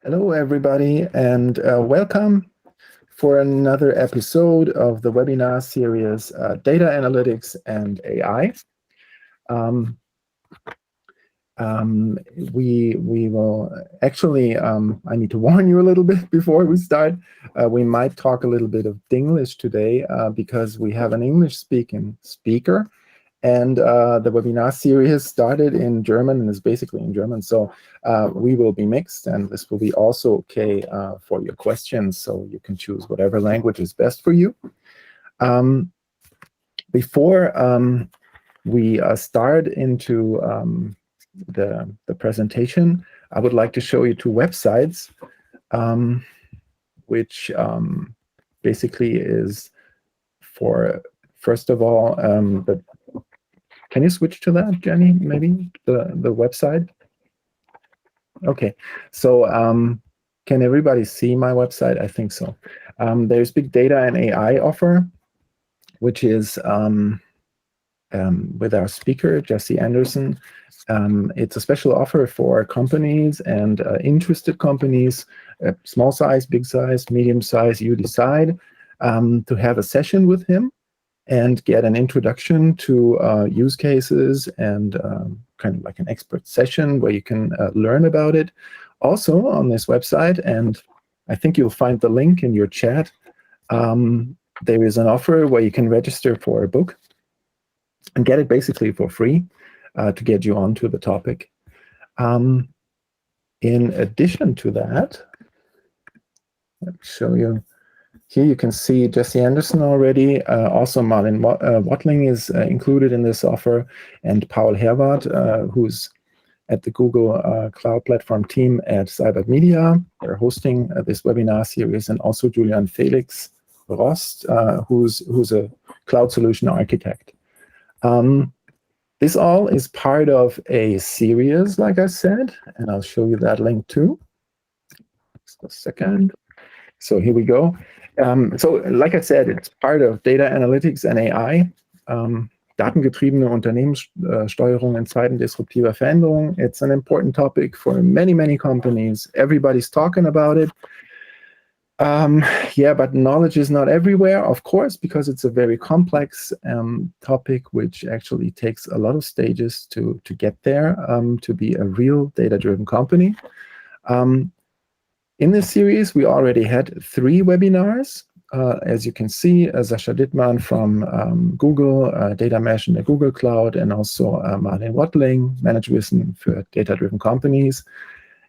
Hello, everybody, and welcome for another episode of the webinar series, Data Analytics and AI. We will actually, I need to warn you a little bit before we start. We might talk a little bit of Dinglish today because we have an English-speaking speaker. And the webinar series started in German and is basically in German. So we will be mixed, and this will be also okay for your questions. So you can choose whatever language is best for you. Before we start into the presentation, I would like to show you two websites, which basically is for, first of all, can you switch to that, Jenny, maybe, the website? Okay, so can everybody see my website? I think so. There's Big Data and AI offer, which is with our speaker, Jesse Anderson. It's a special offer for companies and interested companies, small size, big size, medium size, you decide, to have a session with him and get an introduction to use cases and kind of like an expert session where you can learn about it. Also on this website, and I think you'll find the link in your chat, there is an offer where you can register for a book and get it basically for free to get you onto the topic. In addition to that, let me show you. Here you can see Jesse Anderson already. Also Marlin Watling is included in this offer, and Paul Herwart, who's at the Google Cloud Platform team at Cybert Media. They're hosting this webinar series, and also Julian Felix Rost, who's a cloud solution architect. This all is part of a series, like I said, and I'll show you that link too. Just a second. So here we go. So, like I said, it's part of data analytics and AI, datengetriebene Unternehmenssteuerung in Zeiten disruptiver Veränderung. It's an important topic for many, many companies. Everybody's talking about it. Yeah, but knowledge is not everywhere, of course, because it's a very complex topic, which actually takes a lot of stages to get there, to be a real data-driven company. In this series, we already had 3 webinars. As you can see, Sascha Dittmann from Google, Data Mesh in the Google Cloud, and also Marlin Watling, Managewissen für Data-Driven Companies.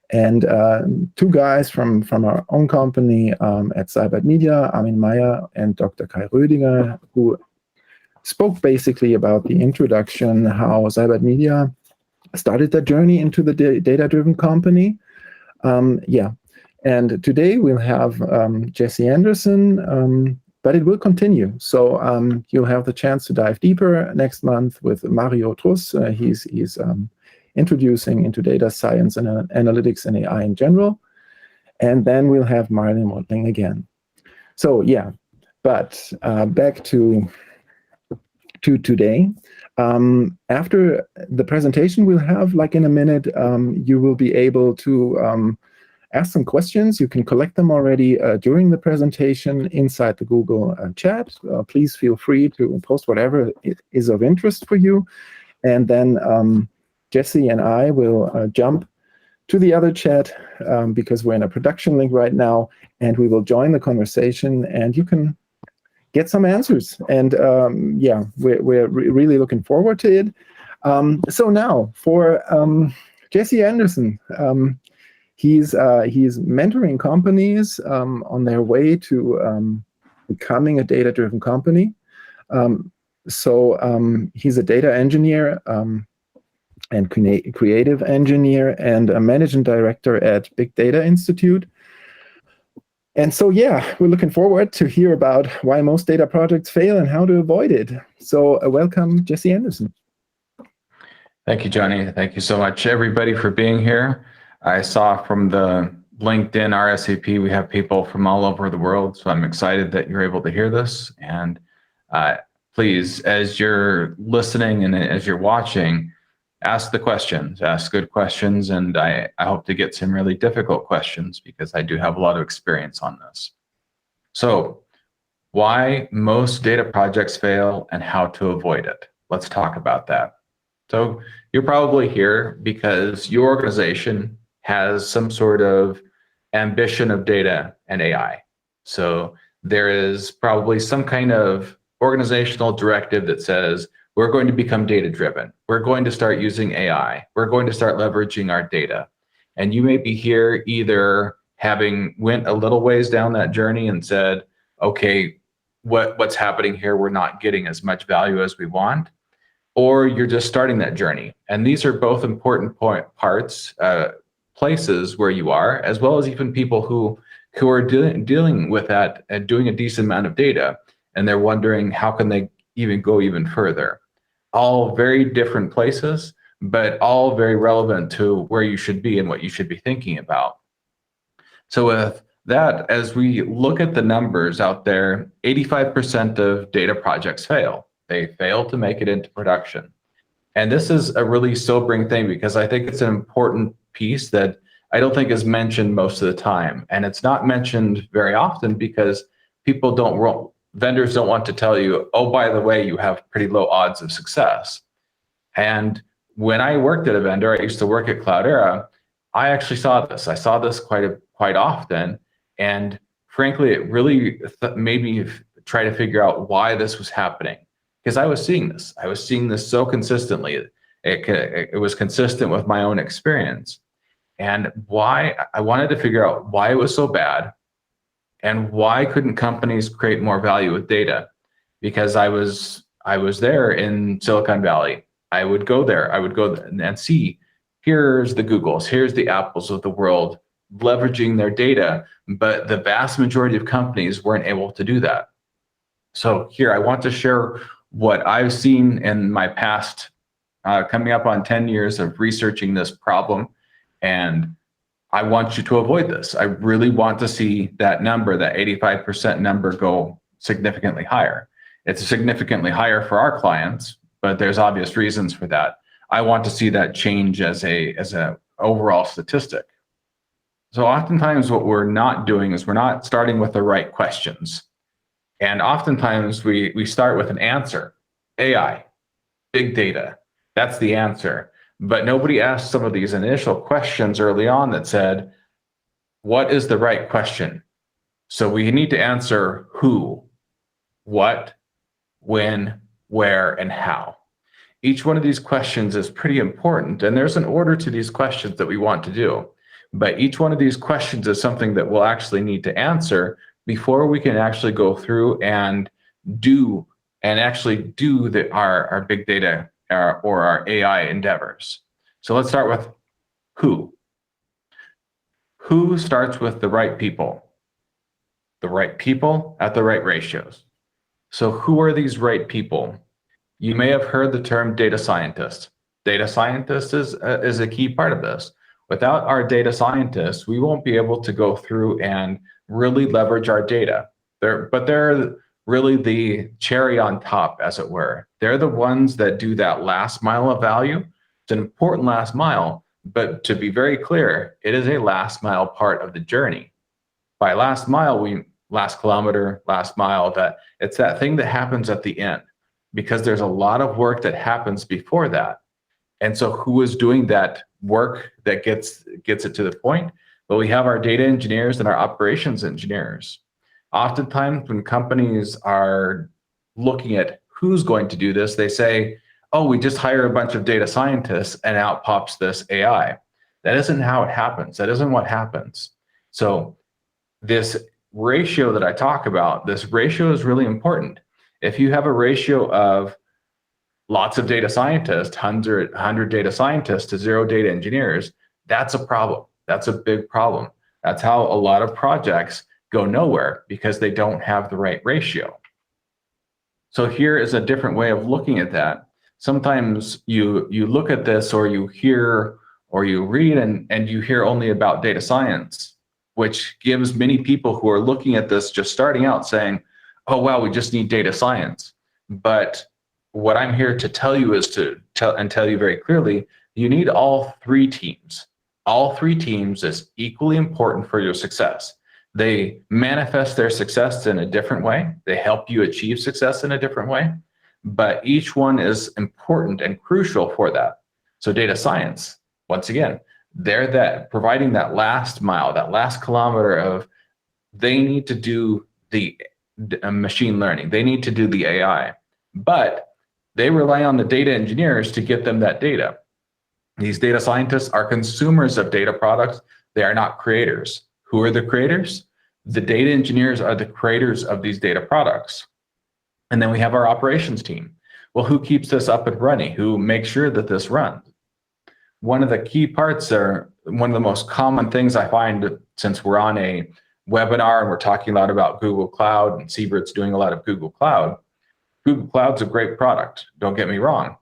And 2 guys from our own company at Cybert Media, Armin Meyer and Dr. Kai Rödinger, who spoke basically about the introduction, how Cybert Media started their journey into the data-driven company. Yeah. And today we'll have Jesse Anderson, but it will continue. So you'll have the chance to dive deeper next month with Mario Truss. He's introducing into data science and analytics and AI in general. And then we'll have Marlin Watling again. So yeah, but back to today. After the presentation we'll have, like in a minute, you will be able to ask some questions. You can collect them already during the presentation inside the Google chat. Please feel free to post whatever is of interest for you. And then Jesse and I will jump to the other chat because we're in a production link right now, and we will join the conversation, and you can get some answers. And yeah, we're really looking forward to it. So now for Jesse Anderson. He's mentoring companies on their way to becoming a data-driven company. So he's a data engineer and creative engineer and a managing director at Big Data Institute. And so, yeah, we're looking forward to hear about why most data projects fail and how to avoid it. So welcome, Jesse Anderson. Thank you, Johnny. Thank you so much, everybody, for being here. I saw from the LinkedIn RSVP, we have people from all over the world, so I'm excited that you're able to hear this. And please, as you're listening and as you're watching, ask the questions, ask good questions, and I hope to get some really difficult questions because I do have a lot of experience on this. So why most data projects fail and how to avoid it. Let's talk about that. So you're probably here because your organization has some sort of ambition of data and AI. So there is probably some kind of organizational directive that says, we're going to become data driven. We're going to start using AI. We're going to start leveraging our data. And you may be here either having went a little ways down that journey and said, okay, what's happening here? We're not getting as much value as we want, or you're just starting that journey. And these are both important parts, places where you are, as well as even people who are dealing with that and doing a decent amount of data, and they're wondering how can they even go even further. All very different places, but all very relevant to where you should be and what you should be thinking about. So with that, as we look at the numbers out there, 85% of data projects fail. They fail to make it into production. And this is a really sobering thing because I think it's an important piece that I don't think is mentioned most of the time. And it's not mentioned very often because vendors don't want to tell you, oh, by the way, you have pretty low odds of success. And when I worked at a vendor, I used to work at Cloudera, I actually saw this. I saw this quite often. And frankly, it really made me try to figure out why this was happening. Because I was seeing this. I was seeing this so consistently. It was consistent with my own experience. And why I wanted to figure out why it was so bad and why couldn't companies create more value with data? Because I was there in Silicon Valley. I would go there. I would go and see, here's the Googles, here's the Apples of the world leveraging their data, but the vast majority of companies weren't able to do that. So here, I want to share what I've seen in my past, coming up on 10 years of researching this problem. And I want you to avoid this. I really want to see that number, that 85% number, go significantly higher. It's significantly higher for our clients, but there's obvious reasons for that. I want to see that change as a overall statistic. So oftentimes what we're not doing is we're not starting with the right questions. And oftentimes we start with an answer. AI, big data, that's the answer. But nobody asked some of these initial questions early on that said, what is the right question? So we need to answer who, what, when, where, and how. Each one of these questions is pretty important, and there's an order to these questions that we want to do. But each one of these questions is something that we'll actually need to answer before we can actually go through and do our big data or our AI endeavors. So let's start with who. Who starts with the right people? The right people at the right ratios. So who are these right people? You may have heard the term data scientist. Data scientist is a key part of this. Without our data scientists, we won't be able to go through and really leverage our data. They're really the cherry on top, as it were. They're the ones that do that last mile of value. It's an important last mile, but to be very clear, it is a last mile part of the journey. By last mile, last kilometer, last mile, that it's that thing that happens at the end, because there's a lot of work that happens before that. And so who is doing that work that gets it to the point? Well, we have our data engineers and our operations engineers. Oftentimes when companies are looking at who's going to do this, they say, oh, we just hire a bunch of data scientists and out pops this AI. That isn't how it happens. That isn't what happens. So this ratio that I talk about, this ratio is really important. If you have a ratio of lots of data scientists, 100 data scientists to 0 data engineers, that's a problem. That's a big problem. That's how a lot of projects go nowhere, because they don't have the right ratio. So here is a different way of looking at that. Sometimes you look at this, or you hear or you read and you hear only about data science, which gives many people who are looking at this just starting out saying, oh, wow, we just need data science. But what I'm here to tell you is to tell you very clearly, you need all three teams. All three teams is equally important for your success. They manifest their success in a different way. They help you achieve success in a different way, but each one is important and crucial for that. So data science, once again, they're that providing that last mile, that last kilometer of, they need to do the machine learning. They need to do the AI, but they rely on the data engineers to get them that data. These data scientists are consumers of data products. They are not creators. Who are the creators? The data engineers are the creators of these data products. And then we have our operations team. Well, who keeps this up and running? Who makes sure that this runs? One of the key parts are, one of the most common things I find, since we're on a webinar and we're talking a lot about Google Cloud, and Siebert's doing a lot of Google Cloud. Google Cloud's a great product, don't get me wrong,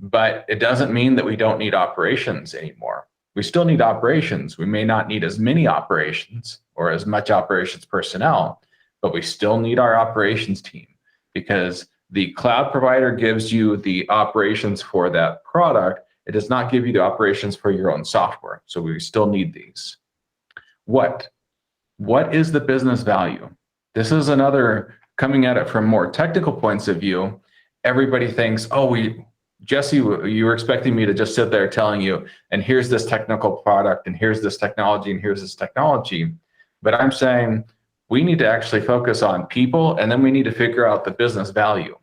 but it doesn't mean that we don't need operations anymore. We still need operations. We may not need as many operations or as much operations personnel, but we still need our operations team, because the cloud provider gives you the operations for that product. It does not give you the operations for your own software. So we still need these. What is the business value? This is another, coming at it from more technical points of view. Everybody thinks, oh, Jesse, you were expecting me to just sit there telling you, and here's this technical product, and here's this technology, and here's this technology. But I'm saying we need to actually focus on people, and then we need to figure out the business value.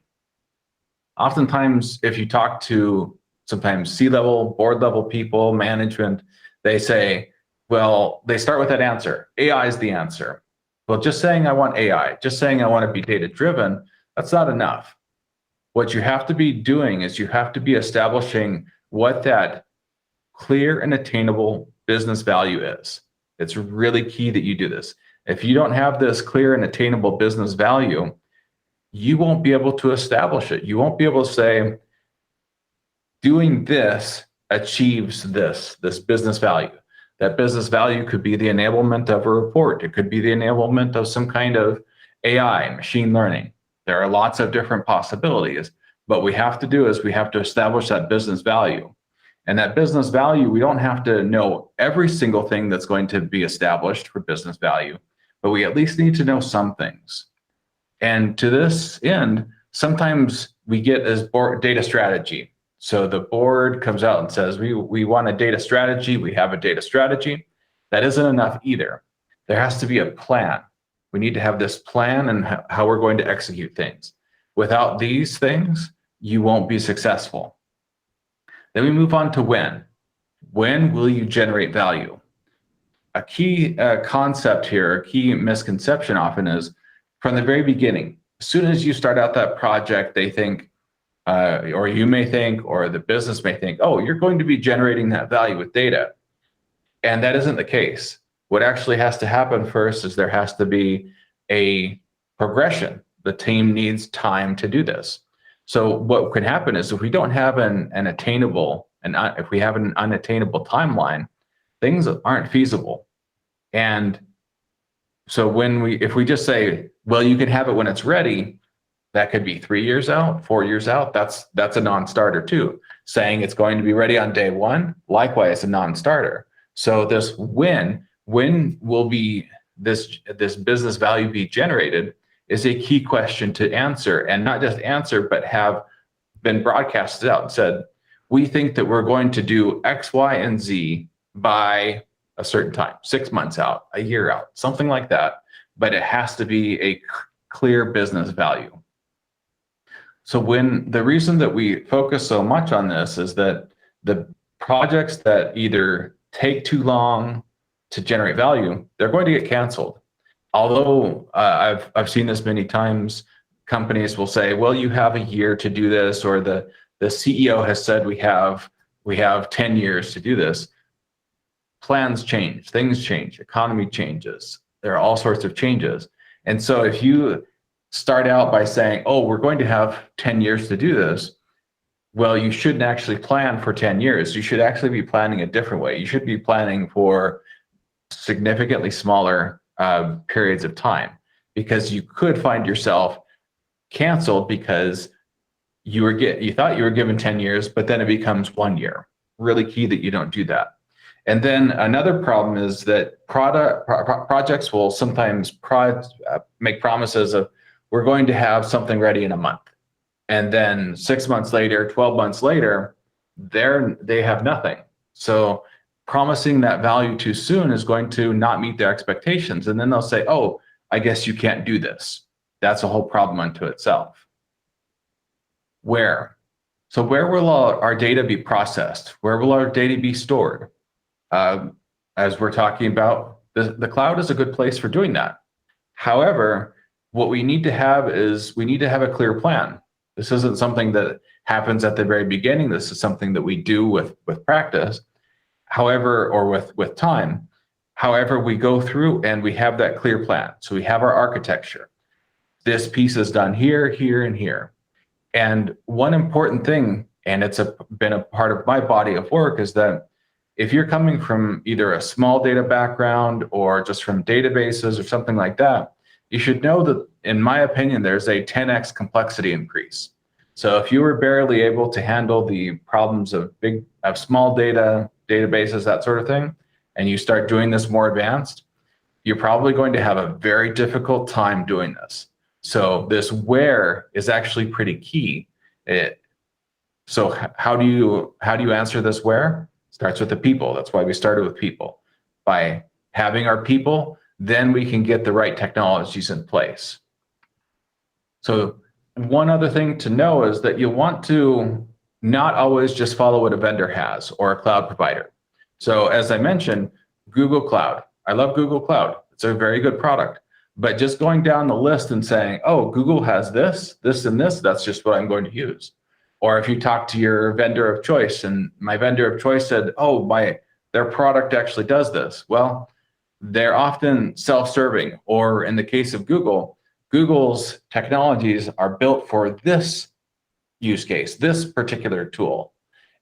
Oftentimes, if you talk to sometimes C-level, board-level people, management, they say, well, they start with that answer. AI is the answer. Well, just saying I want AI, just saying I want to be data-driven, that's not enough. What you have to be doing is you have to be establishing what that clear and attainable business value is. It's really key that you do this. If you don't have this clear and attainable business value, you won't be able to establish it. You won't be able to say, doing this achieves this business value. That business value could be the enablement of a report. It could be the enablement of some kind of AI, machine learning. There are lots of different possibilities. What we have to do is we have to establish that business value. And that business value, we don't have to know every single thing that's going to be established for business value, but we at least need to know some things. And to this end, sometimes we get this board data strategy. So the board comes out and says, we want a data strategy. We have a data strategy. That isn't enough either. There has to be a plan. We need to have this plan and how we're going to execute things. Without these things, you won't be successful. Then we move on to when. When will you generate value? A key concept here, a key misconception often is from the very beginning. As soon as you start out that project, they think, or you may think, or the business may think, oh, you're going to be generating that value with data. And that isn't the case. What actually has to happen first is there has to be a progression. The team needs time to do this. So what can happen is if we don't have an attainable, and if we have an unattainable timeline, things aren't feasible. And so if we just say, well, you can have it when it's ready, that could be 3 years out, 4 years out. That's a non-starter too. Saying it's going to be ready on day one, likewise a non-starter. So this when will be this business value be generated is a key question to answer, and not just answer, but have been broadcasted out and said, we think that we're going to do X, Y, and Z by a certain time, 6 months out, a year out, something like that. But it has to be a clear business value. So the reason that we focus so much on this is that the projects that either take too long to generate value, they're going to get canceled. Although I've seen this many times, companies will say, well, you have a year to do this, or the CEO has said we have 10 years to do this. Plans change, things change, economy changes. There are all sorts of changes. And so if you start out by saying, oh, we're going to have 10 years to do this, well, you shouldn't actually plan for 10 years. You should actually be planning a different way. You should be planning for significantly smaller periods of time, because you could find yourself canceled because you thought you were given 10 years, but then it becomes 1 year. Really key that you don't do that. And then another problem is that projects will sometimes make promises of, we're going to have something ready in a month. And then 6 months later, 12 months later, they have nothing. So promising that value too soon is going to not meet their expectations. And then they'll say, oh, I guess you can't do this. That's a whole problem unto itself. Where? So where will our data be processed? Where will our data be stored? As we're talking about, the cloud is a good place for doing that. However, what we need to have is a clear plan. This isn't something that happens at the very beginning. This is something that we do with practice, however, or with time. However, we go through and we have that clear plan. So we have our architecture. This piece is done here, here, and here. And one important thing, and it's been a part of my body of work, is that if you're coming from either a small data background or just from databases or something like that, you should know that, in my opinion, there's a 10x complexity increase. So if you were barely able to handle the problems of small databases, that sort of thing, and you start doing this more advanced, you're probably going to have a very difficult time doing this. So this where is actually pretty key. So how do you answer this where? Starts with the people. That's why we started with people. By having our people, then we can get the right technologies in place. So one other thing to know is that you want to not always just follow what a vendor has or a cloud provider. So as I mentioned, Google Cloud. I love Google Cloud. It's a very good product. But just going down the list and saying, oh, Google has this, this, and this, that's just what I'm going to use. Or if you talk to your vendor of choice and my vendor of choice said, oh, their product actually does this. Well, they're often self-serving, or in the case of Google, Google's technologies are built for this use case, this particular tool,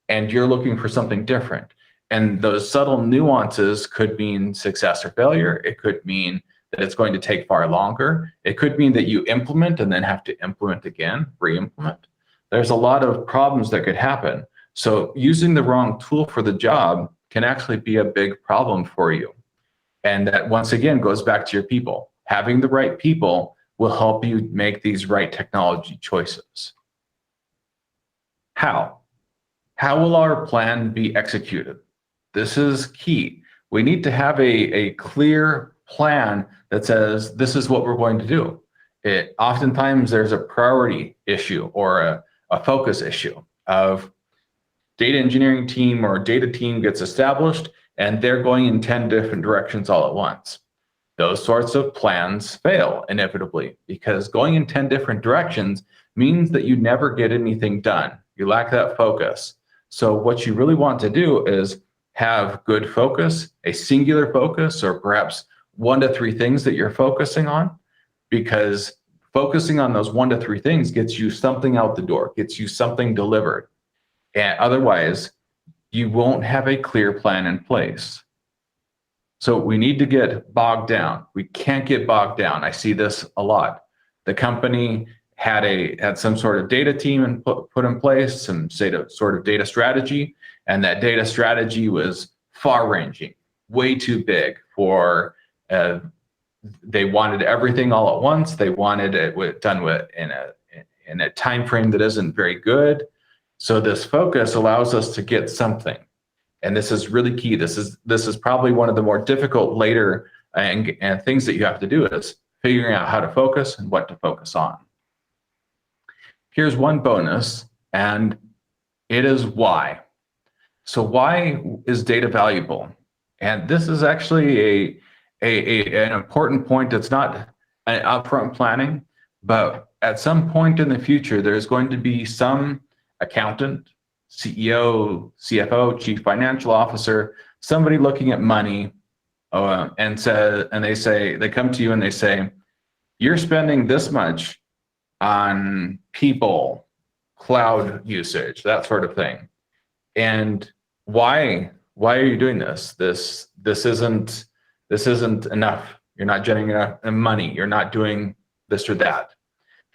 and you're looking for something different. And those subtle nuances could mean success or failure. It could mean that it's going to take far longer. It could mean that you implement and then have to implement again, re-implement. There's a lot of problems that could happen. So using the wrong tool for the job can actually be a big problem for you. And that, once again, goes back to your people. Having the right people will help you make these right technology choices. How? How will our plan be executed? This is key. We need to have a clear plan that says, this is what we're going to do. Oftentimes there's a priority issue or a focus issue of data engineering team or data team gets established and they're going in 10 different directions all at once. Those sorts of plans fail inevitably because going in 10 different directions means that you never get anything done. You lack that focus. So what you really want to do is have good focus, a singular focus, or perhaps 1 to 3 things that you're focusing on, because focusing on those 1 to 3 things gets you something out the door, gets you something delivered. And otherwise, you won't have a clear plan in place. So we need to get bogged down. We can't get bogged down. I see this a lot. The company had some sort of data team and put in place, some sort of data strategy, and that data strategy was far-ranging, way too big for. They wanted everything all at once. They wanted it done in a time frame that isn't very good. So this focus allows us to get something, and this is really key. This is probably one of the more difficult later and things that you have to do is figuring out how to focus and what to focus on. Here's one bonus, and it is why. So why is data valuable? And this is actually an important point. It's not an upfront planning, but at some point in the future, there's going to be some accountant, CEO, CFO, chief financial officer, somebody looking at money, they come to you and they say, you're spending this much on people, cloud usage, that sort of thing. And why are you doing this? This isn't enough. You're not generating enough money. You're not doing this or that.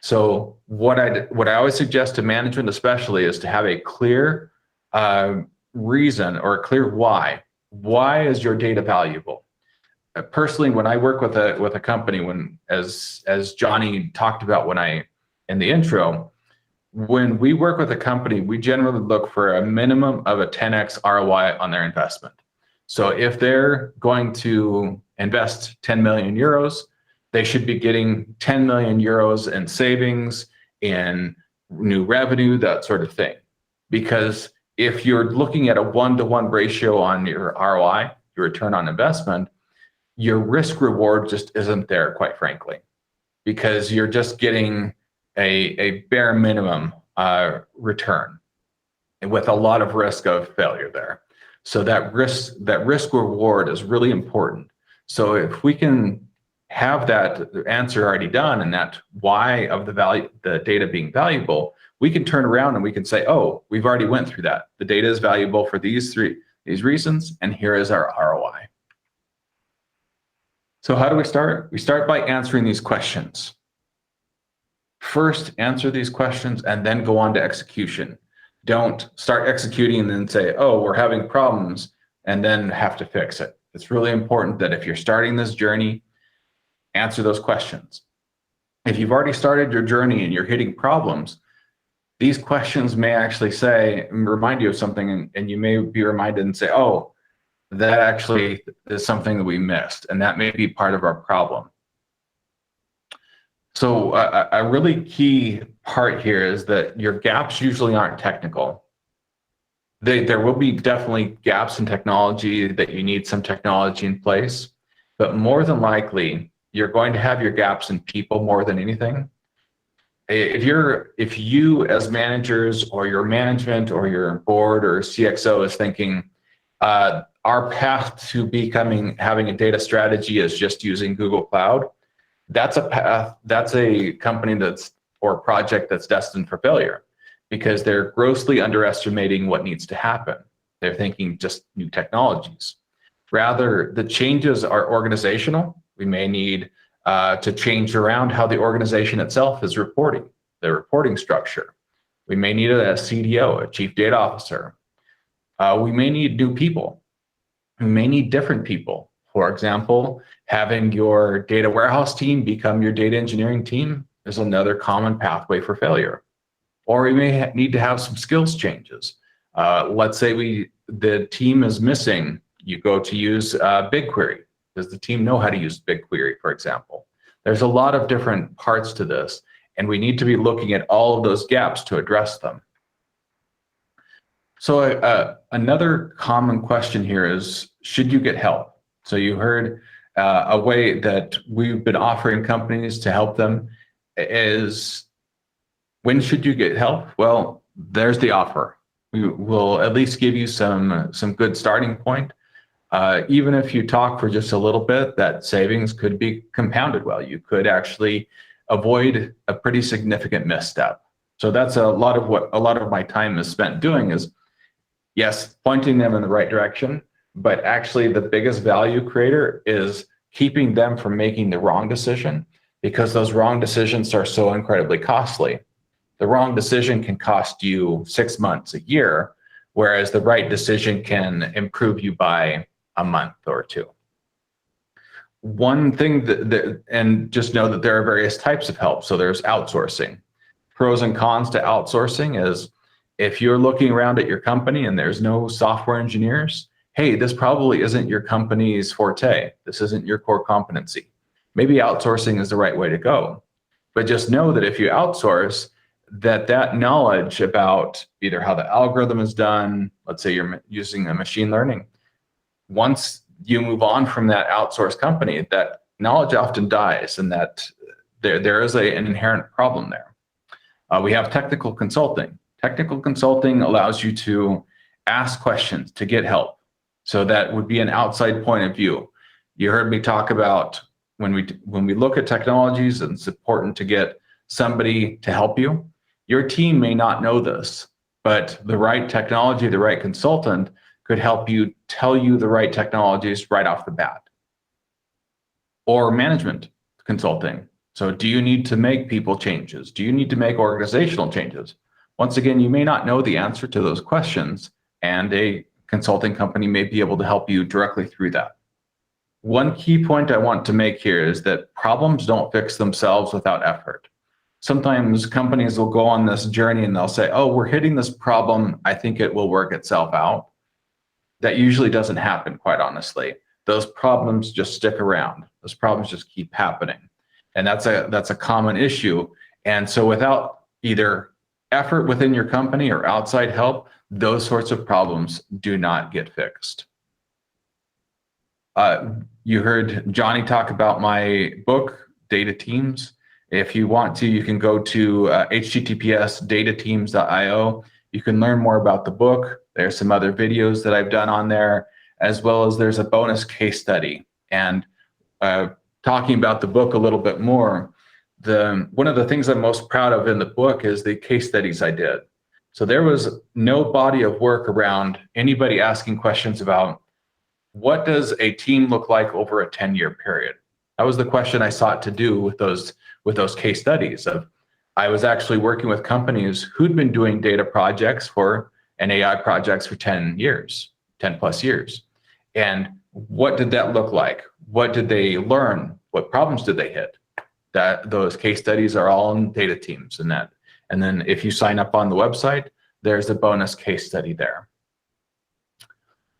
So what I always suggest to management especially is to have a clear reason or a clear why. Why is your data valuable? Personally, when I work with a company, as Johnny talked about in the intro, when we work with a company, we generally look for a minimum of a 10x ROI on their investment. So if they're going to invest 10 million euros, they should be getting 10 million euros in savings, in new revenue, that sort of thing. Because if you're looking at a 1-to-1 ratio on your ROI, your return on investment, your risk reward just isn't there, quite frankly, because you're just getting a bare minimum return with a lot of risk of failure there. So that risk reward is really important. So if we can have that answer already done and that why of the data being valuable, we can turn around and we can say, oh, we've already went through that. The data is valuable for these reasons, and here is our ROI. So how do we start? We start by answering these questions. First, answer these questions and then go on to execution. Don't start executing and then say, oh, we're having problems, and then have to fix it. It's really important that if you're starting this journey, answer those questions. If you've already started your journey and you're hitting problems, these questions may actually remind you of something, and you may be reminded and say, oh, that actually is something that we missed, and that may be part of our problem. So a really key part here is that your gaps usually aren't technical. There will be definitely gaps in technology that you need some technology in place, but more than likely, you're going to have your gaps in people more than anything. If you as managers or your management or your board or CXO is thinking, our path to having a data strategy is just using Google Cloud, that's a company or project that's destined for failure, because they're grossly underestimating what needs to happen. They're thinking just new technologies. Rather, the changes are organizational. We may need to change around how the organization itself is reporting, the reporting structure. We may need a CDO, a chief data officer. We may need new people. We may need different people. For example, having your data warehouse team become your data engineering team is another common pathway for failure. Or we may need to have some skills changes. Let's say the team is missing. You go to use BigQuery. Does the team know how to use BigQuery, for example? There's a lot of different parts to this, and we need to be looking at all of those gaps to address them. So another common question here is, should you get help? So you heard a way that we've been offering companies to help them is, when should you get help? Well, there's the offer. We will at least give you some good starting point. Even if you talk for just a little bit, that savings could be compounded well. You could actually avoid a pretty significant misstep. So that's a lot of my time is spent doing is, yes, pointing them in the right direction, but actually the biggest value creator is keeping them from making the wrong decision, because those wrong decisions are so incredibly costly. The wrong decision can cost you 6 months, a year, whereas the right decision can improve you by a month or two. One thing and just know that there are various types of help. So there's outsourcing. Pros and cons to outsourcing is, if you're looking around at your company and there's no software engineers, hey, this probably isn't your company's forte. This isn't your core competency. Maybe outsourcing is the right way to go. But just know that if you outsource, that knowledge about either how the algorithm is done, let's say you're using a machine learning, once you move on from that outsourced company, that knowledge often dies, and that there is an inherent problem there. We have technical consulting. Technical consulting allows you to ask questions, to get help. So that would be an outside point of view. You heard me talk about when we look at technologies, and it's important to get somebody to help you. Your team may not know this, but the right technology, the right consultant could help you tell you the right technologies right off the bat. Or management consulting. So do you need to make people changes? Do you need to make organizational changes? Once again, you may not know the answer to those questions, and a consulting company may be able to help you directly through that. One key point I want to make here is that problems don't fix themselves without effort. Sometimes companies will go on this journey and they'll say, oh, we're hitting this problem, I think it will work itself out. That usually doesn't happen, quite honestly. Those problems just stick around. Those problems just keep happening. And that's a common issue. And so without either effort within your company or outside help, those sorts of problems do not get fixed. You heard Johnny talk about my book, Data Teams. If you want to, you can go to https://datateams.io. You can learn more about the book. There's some other videos that I've done on there, as well as there's a bonus case study. And talking about the book a little bit more, one of the things I'm most proud of in the book is the case studies I did. So there was no body of work around anybody asking questions about what does a team look like over a 10-year period. That was the question I sought to do with those case studies. I was actually working with companies who'd been doing data projects and AI projects for 10 plus years. And what did that look like? What did they learn? What problems did they hit? Those case studies are all in Data Teams and that. And then if you sign up on the website, there's a bonus case study there.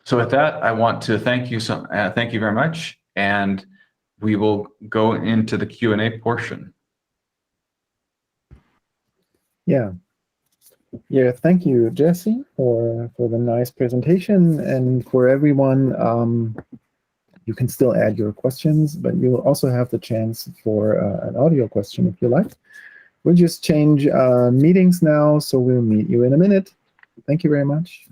So with that, I want to thank you very much, and we will go into the Q&A portion. Yeah, thank you, Jesse, for the nice presentation. And for everyone, you can still add your questions, but you'll also have the chance for an audio question if you like. We'll just change meetings now, so we'll meet you in a minute. Thank you very much.